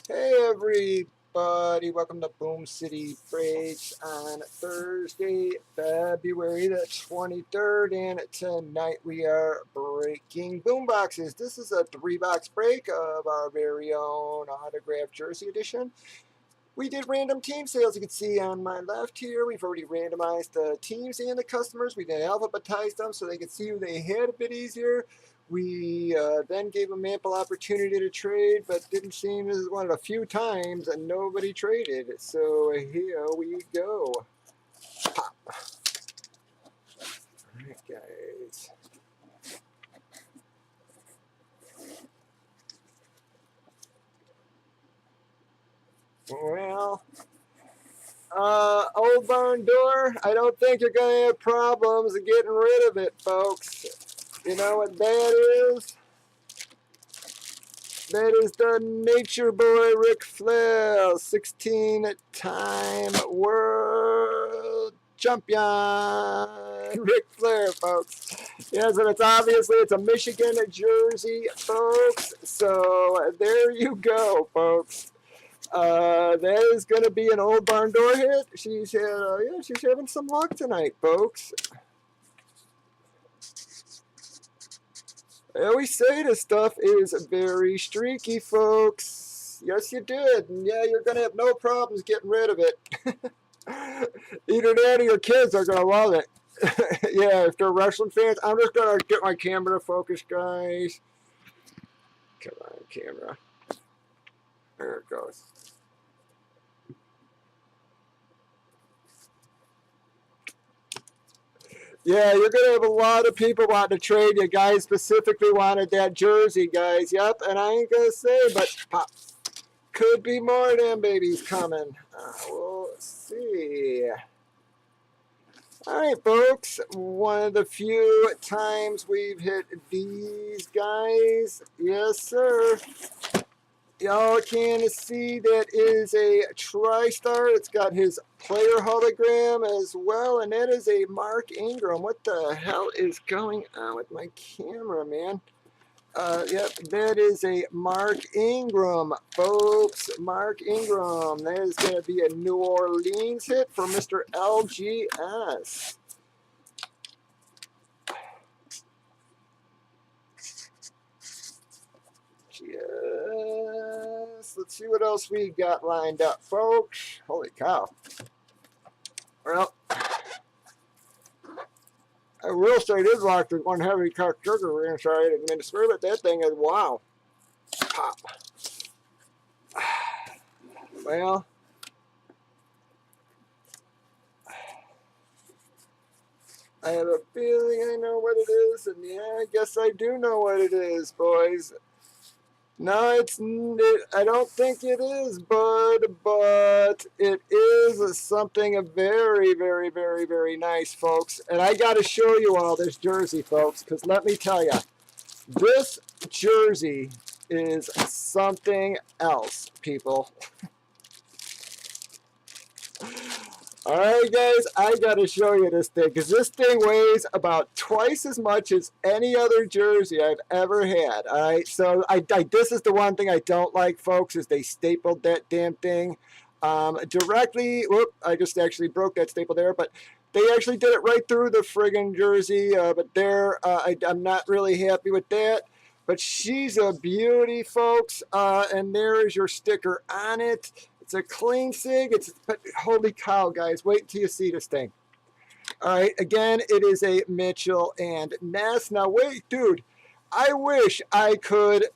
Hey everybody, welcome to Boom City Breaks on Thursday, February the 23rd, and tonight we are breaking boom boxes. This is a 3-box break of our very own autographed jersey edition. We did random team sales. You can see on my left here, we've already randomized the teams and the customers. We then alphabetized them so they could see who they had a bit easier. We then gave them ample opportunity to trade, but didn't seem, this is one of the few times that nobody traded. So here we go. Pop. All right, guys. Well, old barn door, I don't think you're going to have problems getting rid of it, folks. You know what that is? That is the nature boy Ric Flair, 16-time world champion Ric Flair, folks. Yes, and it's a Michigan jersey, folks. So there you go, folks. That is going to be an old barn door hit. She's having some luck tonight, folks. I always say this stuff is very streaky, folks. Yes, you did. And yeah, you're going to have no problems getting rid of it. Either that or your kids are going to love it. Yeah, if they're wrestling fans, I'm just going to get my camera to focus, guys. Come on, camera. There it goes. Yeah, you're going to have a lot of people wanting to trade you. Guys specifically wanted that jersey, guys. Yep, and I ain't going to say, but pop. Could be more of them babies coming. We'll see. All right, folks. One of the few times we've hit these guys. Yes, sir. Y'all can see that is a TriStar. It's got his player hologram as well, and that is a Mark Ingram. What the hell is going on with my camera, man? Yep, that is a Mark Ingram, folks. Mark Ingram. That is going to be a New Orleans hit for Mr. LGS. Yes. Let's see what else we got lined up, folks. Holy cow. Well, real estate is locked with one heavy cut sugar inside. I mean, but that thing is wow. Pop. Well, I have a feeling I know what it is, and yeah, I guess I do know what it is, boys. No, I don't think it is, bud, but it is something very, very, very, very nice, folks. And I got to show you all this jersey, folks, because let me tell you, this jersey is something else, people. All right, guys, I got to show you this thing because this thing weighs about twice as much as any other jersey I've ever had. All right, so this is the one thing I don't like, folks, is they stapled that damn thing directly. Whoop, I just actually broke that staple there, but they actually did it right through the friggin' jersey. But there, I'm not really happy with that. But she's a beauty, folks, and there is your sticker on it. It's a clean sig. But holy cow, guys! Wait until you see this thing. All right, again, it is a Mitchell and Ness. Now, wait, dude. I wish I could.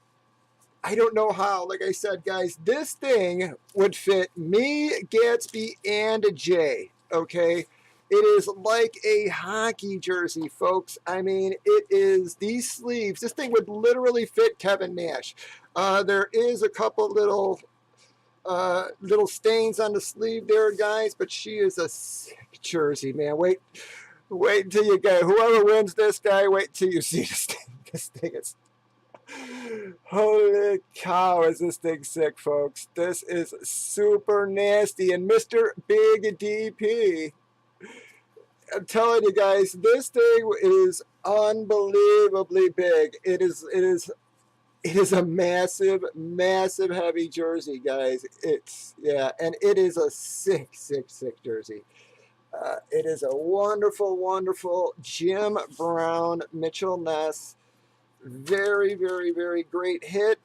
I don't know how. Like I said, guys, this thing would fit me, Gatsby, and Jay. Okay. It is like a hockey jersey, folks. I mean, it is these sleeves. This thing would literally fit Kevin Nash. There is a couple little stains on the sleeve there, guys, but she is a sick jersey, man. Wait until you get whoever wins this guy. Wait till you see this thing. This thing is holy cow! Is this thing sick, folks? This is super nasty. And Mr. Big DP, I'm telling you guys, this thing is unbelievably big. It is It is a massive, massive heavy jersey, guys. It's, yeah, and it is a sick, sick, sick jersey. It is a wonderful, wonderful Jim Brown, Mitchell Ness. Very, very, very great hit.